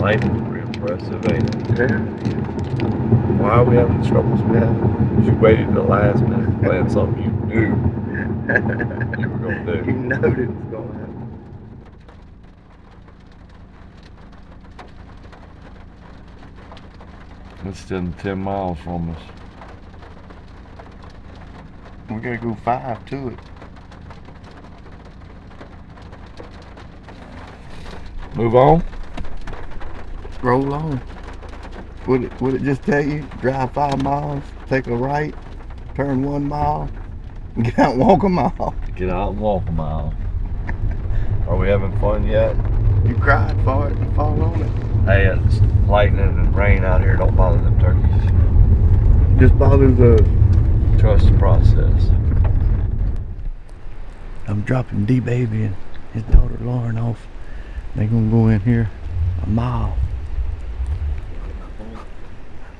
lightning's pretty impressive, ain't it? Yeah. Why are we having the troubles we have? You waited till the last minute to plan something you knew you were gonna do. You know it was gonna happen. It's still 10 miles from us. We gotta go 5 to it. Move on. Roll on. Would it just tell you, drive 5 miles, take a right, turn 1 mile, and get out and walk a mile? Get out and walk a mile. Are we having fun yet? You cried for it and fall on it. Hey, it's lightning and rain out here. Don't bother them turkeys. Just bothers us. Trust the process. I'm dropping D-Baby and his daughter Lauren off. They're gonna go in here a mile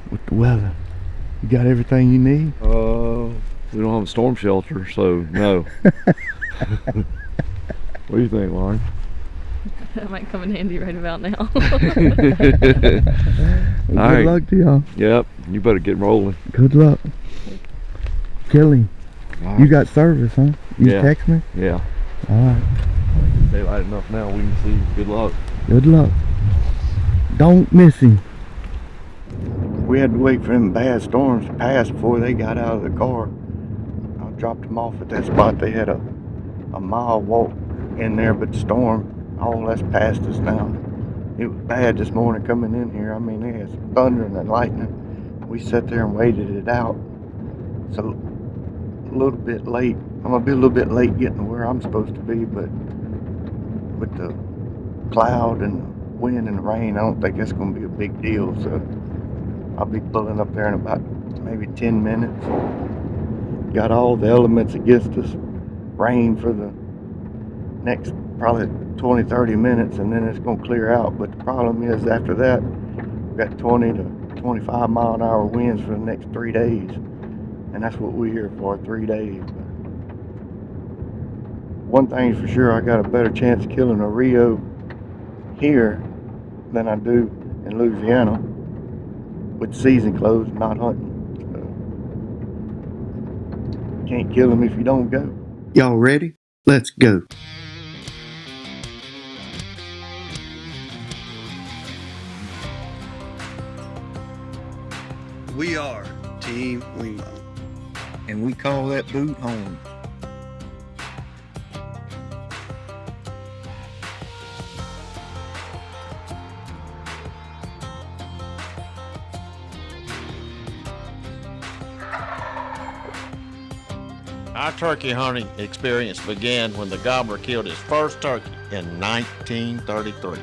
with the weather. You got everything you need? We don't have a storm shelter, so no. What do you think, Lauren? That might come in handy right about now. Good luck to y'all. Yep, you better get rolling. Good luck. Kelly, Right. you got service, huh? You Yeah. text me? Yeah. Alright. Daylight enough now, we can see. Good luck. Good luck. Don't miss him. We had to wait for them bad storms to pass before they got out of the car. I dropped them off at that spot. They had a mile walk in there, but the storm, all that's past us now. It was bad this morning coming in here. I mean, it was thundering and lightning. We sat there and waited it out. So a little bit late. I'm gonna be a little bit late getting to where I'm supposed to be, but with the cloud and wind and rain, I don't think that's gonna be a big deal. So I'll be pulling up there in about maybe 10 minutes. Got all the elements against us. Rain for the next probably 20-30 minutes, and then it's gonna clear out. But the problem is after that, we got 20 to 25 mile an hour winds for the next 3 days. And that's what we're here for, 3 days. But one thing's for sure, I got a better chance of killing a Rio here than I do in Louisiana with the season closed, not hunting. So, can't kill them if you don't go. Y'all ready? Let's go. We are Team Wingbone, and we call that boot home. Our turkey hunting experience began when the gobbler killed his first turkey in 1933.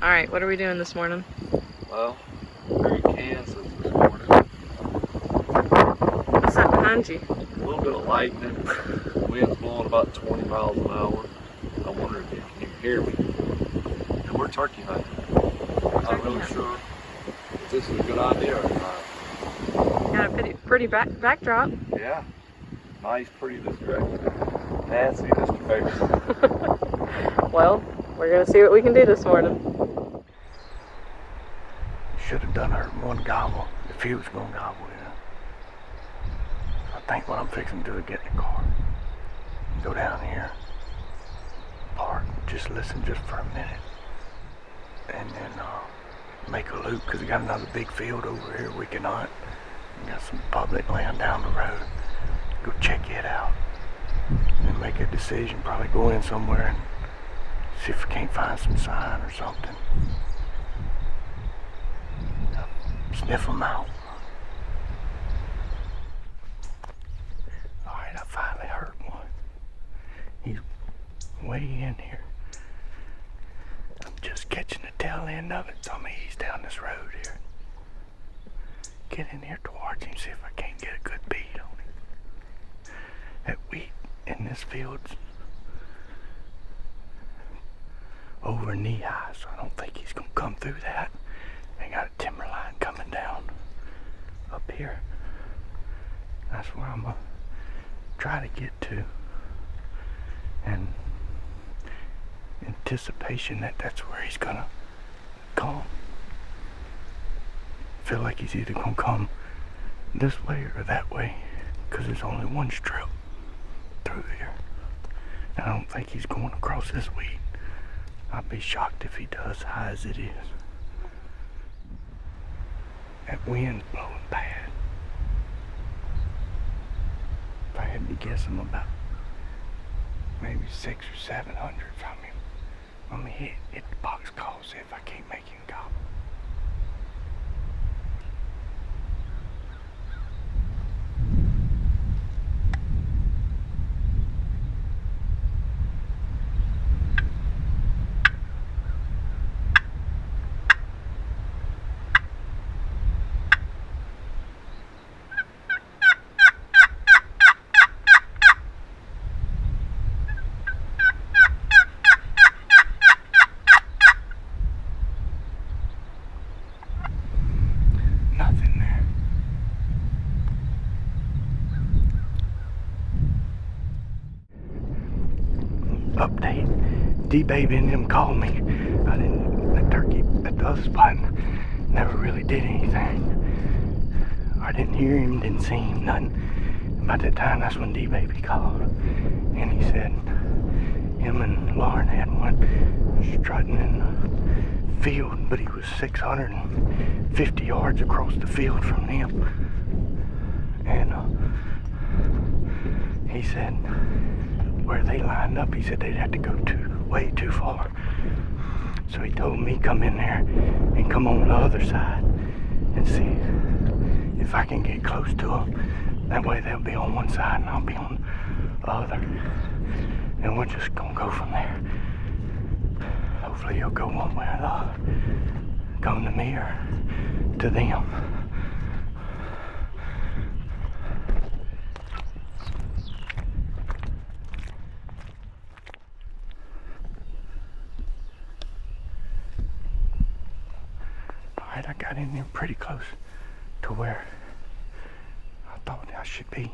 All right, what are we doing this morning? Well, we're in Kansas this morning. What's that behind you? A little bit of lightning. Wind's blowing about 20 miles an hour. I wonder if you can hear me. And we're turkey hunting. I'm not really sure if this is a good idea or not. Got a pretty backdrop. Yeah. Nice, pretty this direction. Nasty this direction. Well, we're gonna see what we can do this morning. Should have done her one gobble if he was gonna gobble in. I think what I'm fixing to do is get in the car, go down here, park, just listen just for a minute, and then make a loop, because we got another big field over here we can hunt. We got some public land down the road. Go check it out and make a decision. Probably go in somewhere and see if we can't find some sign or something. Sniff them out. Alright, I finally heard one. way in here. I'm just catching the tail end of it. So I'm gonna ease down this road here. Get in here towards him, see if I can't get a good bead on him. That wheat in this field's over knee high, so I don't think he's gonna come through that. They got a timber line coming down up here. That's where I'm gonna try to get to, and anticipation that that's where he's gonna come. Feel like he's either gonna come this way or that way, because there's only one strip through here. And I don't think he's going across this wheat. I'd be shocked if he does, high as it is. That wind's blowing bad. If I had to guess, I'm about maybe 600 or 700 from him. I'm gonna hit the box call, see if I can't make him gobble. Nothing there. Update. D-Baby and them called me. The turkey at the other spot never really did anything. I didn't hear him, didn't see him, nothing. About that time, that's when D-Baby called. And he said him and Lauren had one strutting in the field, but he was 650 yards across the field from them. And he said where they lined up, he said they'd have to go way too far. So he told me come in there and come on the other side and see if I can get close to them. That way they'll be on one side and I'll be on the other. And we're just gonna go from there. Hopefully he'll go one way or the other. Come to me or to them. Alright, I got in there pretty close to where I thought I should be.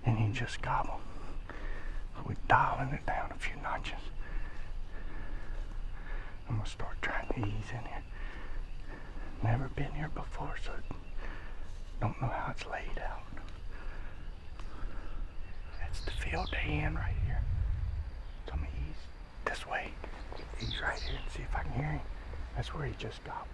And he just gobbled. We're dialing it down a few notches. I'm gonna start trying to ease in here. Never been here before, so don't know how it's laid out. That's the field they in right here. So I'm gonna ease this way. Ease right here and see if I can hear him. That's where he just gobbled.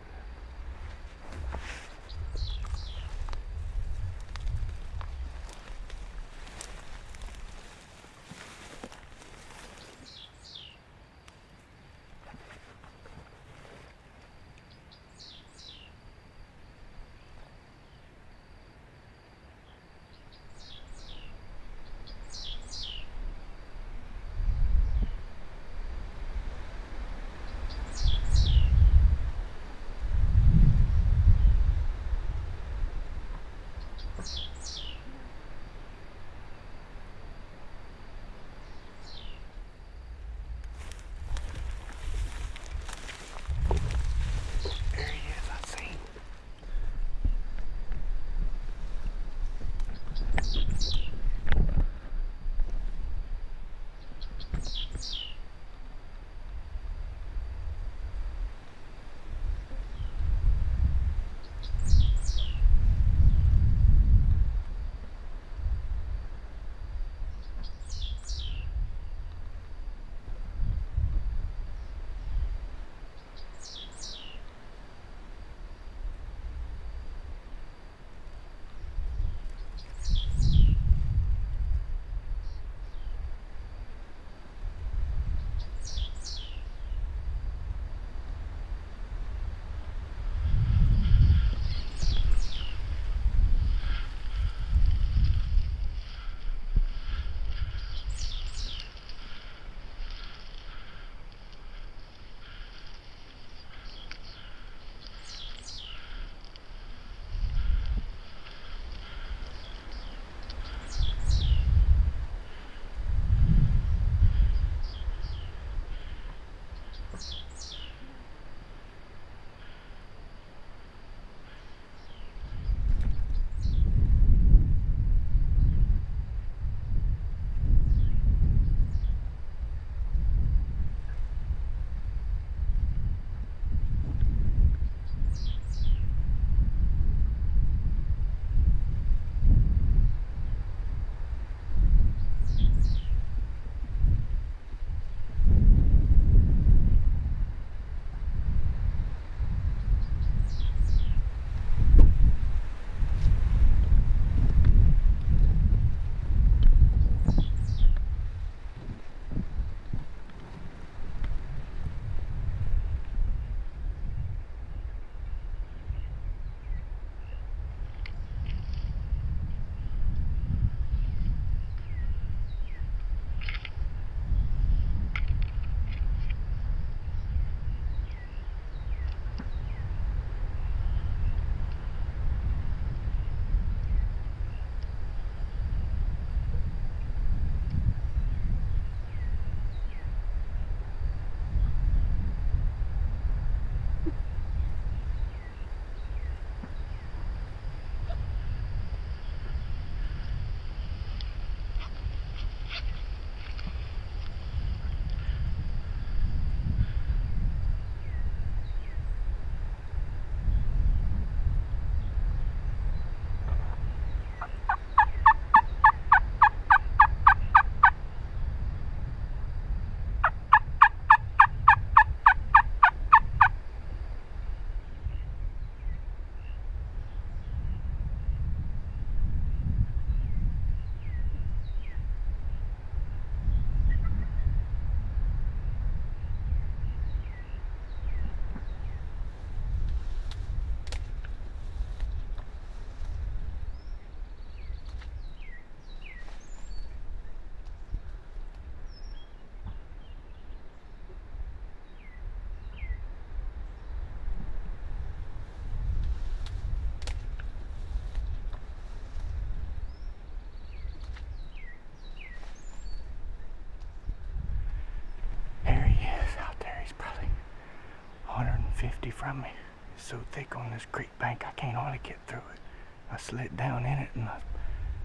50 from me. It's so thick on this creek bank I can't hardly get through it. I slid down in it and I was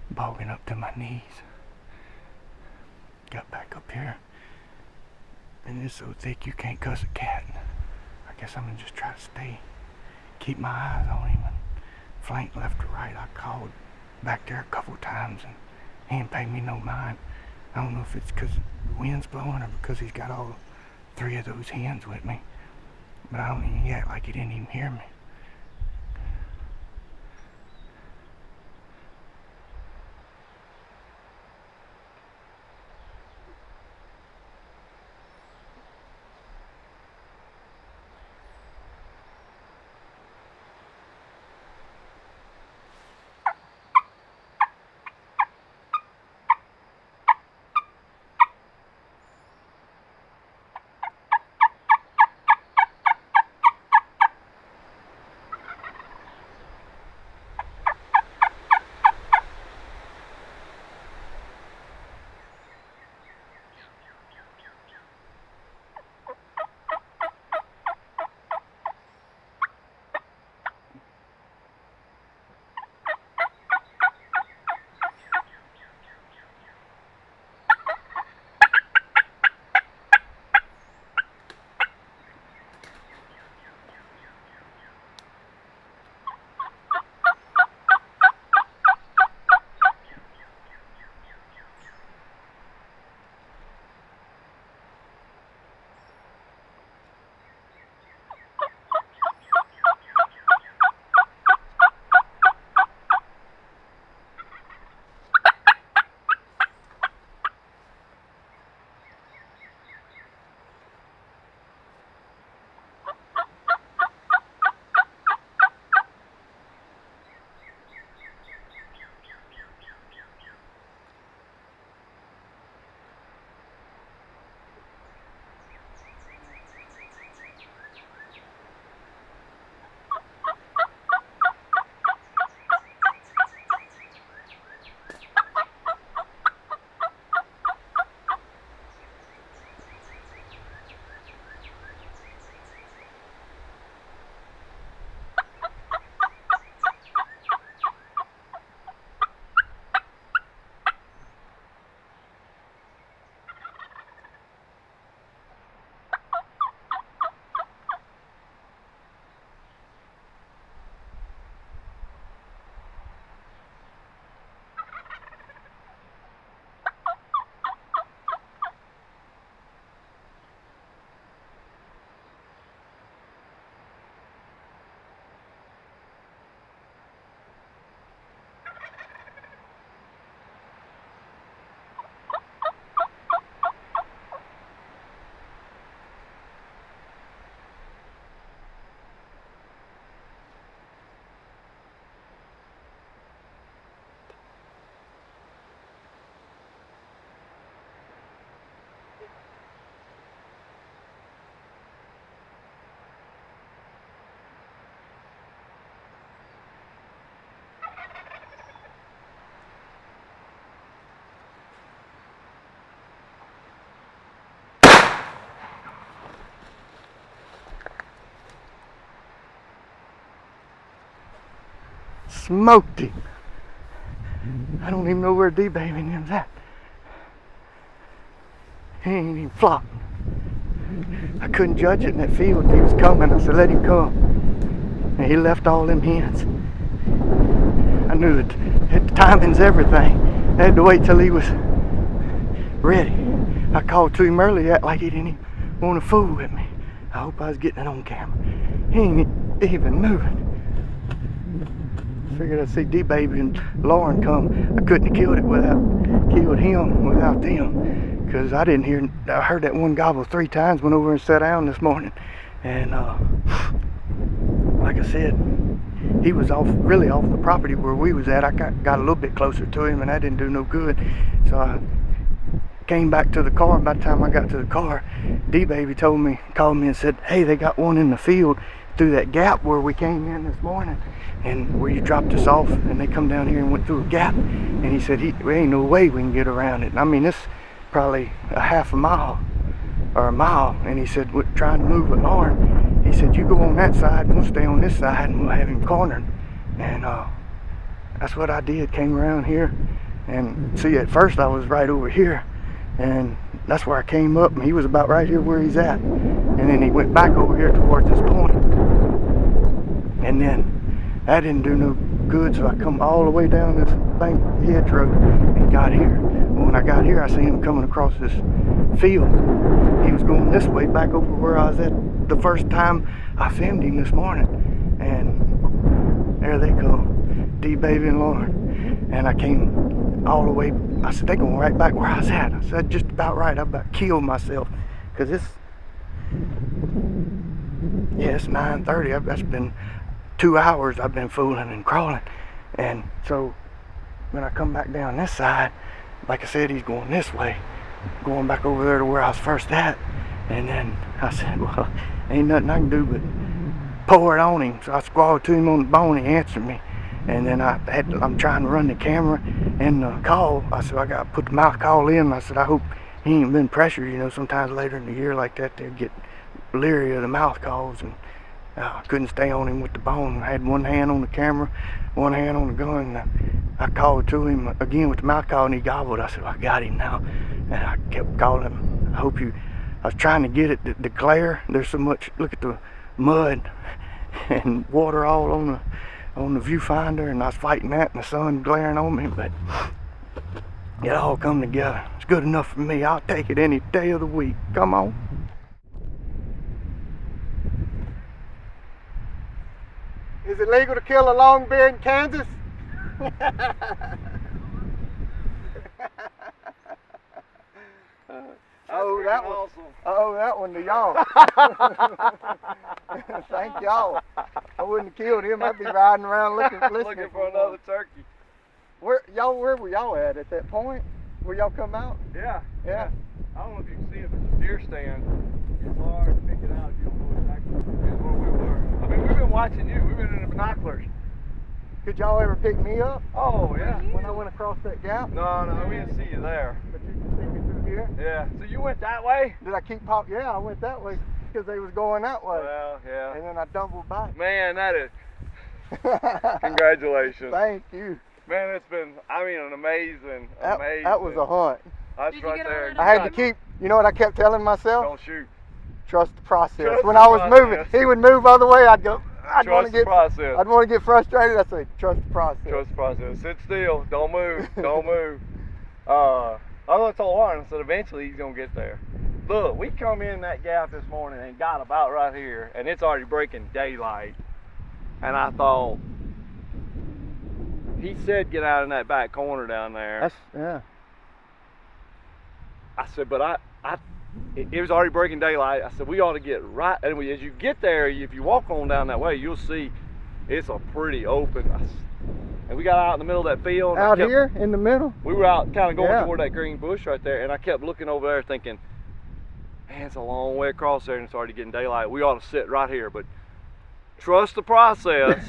bogging up to my knees. Got back up here and it's so thick you can't cuss a cat. I guess I'm gonna just try to keep my eyes on him and flank left or right. I called back there a couple times and he didn't pay me no mind. I don't know if it's because the wind's blowing or because he's got all 3 of those hens with me. But I don't even act like he didn't even hear me. Smoked him. I don't even know where D-Baby and them's at. He ain't even flopping. I couldn't judge it in that field. He was coming. I said, let him come. And he left all them hens. I knew that the timing's everything. I had to wait till he was ready. I called to him earlier, act like he didn't even want to fool with me. I hope I was getting it on camera. He ain't even moving. Figured I'd see D-Baby and Lauren come. I couldn't have killed him without them. Because I heard that one gobble 3 times, went over and sat down this morning. And like I said, he was really off the property where we was at. I got a little bit closer to him and that didn't do no good. So I came back to the car. By the time I got to the car, D-Baby called me and said, hey, they got one in the field through that gap where we came in this morning and where you dropped us off, and they come down here and went through a gap. And he said, there ain't no way we can get around it. And I mean, it's probably a half a mile or a mile. And he said, we're trying to move with Lauren. he said, you go on that side and we'll stay on this side and we'll have him cornered. And that's what I did, came around here. And see, at first I was right over here, and that's where I came up, and he was about right here where he's at. And then he went back over here towards this point. And then that didn't do no good, so I come all the way down this bank hedgerow and got here. Well, when I got here, I seen him coming across this field. He was going this way, back over where I was at the first time I filmed him this morning. And there they come, D-Baby and Lauren. And I came all the way, I said, they going right back where I was at. I said, just about right. I about killed myself. Because it's 9:30. That's been 2 hours I've been fooling and crawling. And so when I come back down this side, like I said, he's going this way, going back over there to where I was first at. And then I said, well, ain't nothing I can do but pour it on him. So I squalled to him on the bone. He answered me. And then I'm trying to run the camera and the call. I said, I got to put the mouth call in. I said, I hope he ain't been pressured. You know, sometimes later in the year like that, they'll get leery of the mouth calls. And I couldn't stay on him with the bone. I had one hand on the camera, one hand on the gun. And I called to him again with the mouth call, and he gobbled. I said, I got him now. And I kept calling him. I was trying to get it, the glare. There's so much, look at the mud and water all on the viewfinder, and I was fighting that and the sun glaring on me, but it all come together. It's good enough for me. I'll take it any day of the week. Come on. Is it legal to kill a longbeard in Kansas? Oh, that one. Awesome. Oh, that one to y'all. Thank y'all. I wouldn't have killed him. I'd be riding around looking for another turkey. Where were y'all at that point? Where y'all come out? Yeah. Yeah. I don't know if you can see it, but the deer stand, it's hard to pick it out if you don't know exactly where we were. I mean, we've been watching you. We've been in the binoculars. Could y'all ever pick me up? Oh, yeah. When I went across that gap? No, we didn't see you there. But you can see me through here? Yeah. So you went that way? Did I keep pop? Yeah, I went that way because they was going that way. Well, yeah. And then I doubled back. Man, that is... Congratulations. Thank you. Man, it's been, an amazing. That was a hunt. That's right there. I had to keep, you know what I kept telling myself? Don't shoot. Trust the process. Trust when the I was process. moving, he would move other way. I'd go, I'd want process. to get frustrated. I'd say, trust the process. Trust the process. Sit still. Don't move. Don't move. I told Lauren, I said, eventually he's going to get there. Look, we come in that gap this morning and got about right here, and it's already breaking daylight. And I thought, he said get out in that back corner down there. Yeah. I said, but it was already breaking daylight. I said, we ought to get right, and as you get there, if you walk on down that way, you'll see it's a pretty open. And we got out in the middle of that field. Out here in the middle? We were out kind of going toward that green bush right there, and I kept looking over there thinking, man, it's a long way across there and it's already getting daylight. We ought to sit right here, but trust the process.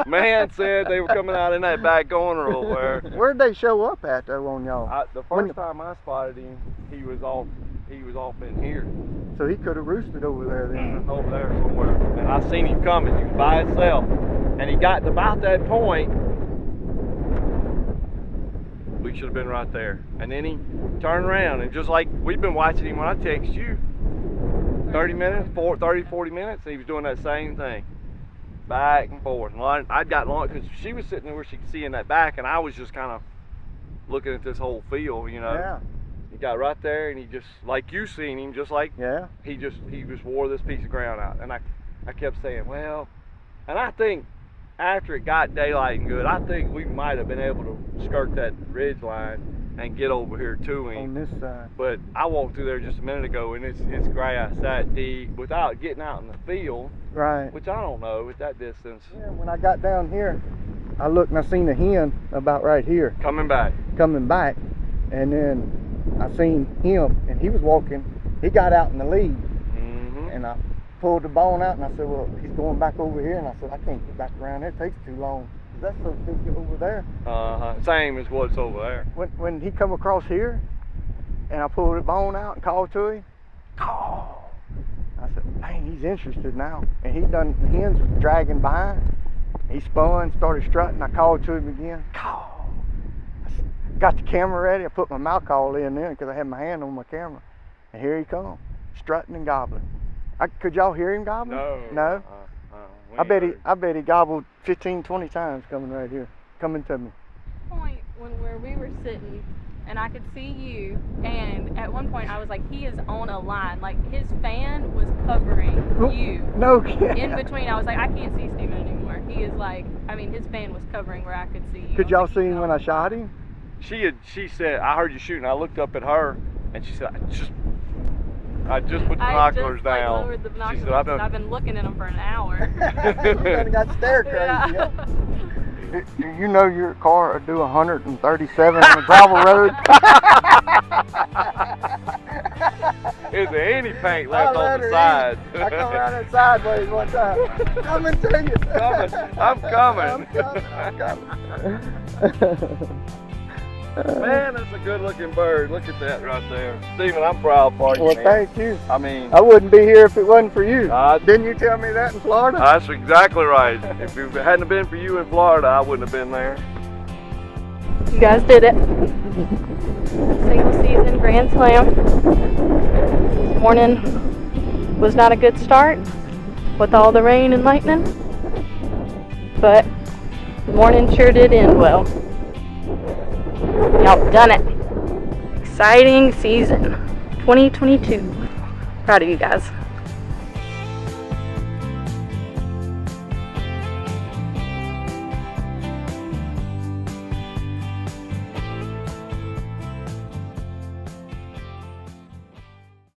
Man said they were coming out in that back corner over there. Where'd they show up at though on y'all? The first time I spotted him, he was off in here. So he could have roosted over there then. Over there somewhere. And I seen him coming. He was by himself. And he got to about that point. We should have been right there. And then he turned around, and just like we've been watching him when I text you, 30 minutes, 40 minutes, and he was doing that same thing. Back and forth. And I'd got long, because she was sitting there where she could see in that back, and I was just kind of looking at this whole field, you know. Yeah. He got right there, and he just, like you seen him, just like he just wore this piece of ground out. And I kept saying, well, and I think after it got daylight and good, I think we might have been able to skirt that ridge line and get over here to him. On this side. But I walked through there just a minute ago, and it's grass that deep without getting out in the field. Right. Which I don't know at that distance. Yeah, when I got down here, I looked and I seen a hen about right here. Coming back. And then I seen him, and he was walking. He got out in the lead. Mm-hmm. And I pulled the bone out, and I said, well, he's going back over here. And I said, I can't get back around there. It takes too long. That's so big over there. Same as what's over there. When he come across here, and I pulled the bone out and called to him, call. I said, man, he's interested now. And the hens was dragging behind. He spun, started strutting. I called to him again. Call. Got the camera ready. I put my mouth call in there because I had my hand on my camera. And here he come, strutting and gobbling. Could y'all hear him gobbling? No. No? I bet he gobbled 15, 20 times coming right here, coming to me. Point where we were sitting and I could see you, and at one point I was like, he is on a line. Like his fan was covering you. No kidding. In between, I was like, I can't see Steven anymore. He is like, I mean, his fan was covering where I could see you. Could y'all see him when I shot him? She said, I heard you shooting. I looked up at her and she said, I just put the binoculars down. Lowered the binoculars. She said, I've been looking at them for an hour. You got stare crazy. Yeah. Do you know your car will do 137 on a gravel road? Is there any paint left on the side? I come around it sideways one time. Coming to you. I'm coming. I'm coming. Man, that's a good looking bird. Look at that right there. Steven, I'm proud for you, Well, man. thank you. I mean, I wouldn't be here if it wasn't for you. Didn't you tell me that in Florida? that's exactly right. If it hadn't been for you in Florida, I wouldn't have been there. You guys did it. Single season Grand Slam. This morning was not a good start with all the rain and lightning, but the morning sure did end well. Y'all done it. Exciting season 2022. Proud of you guys.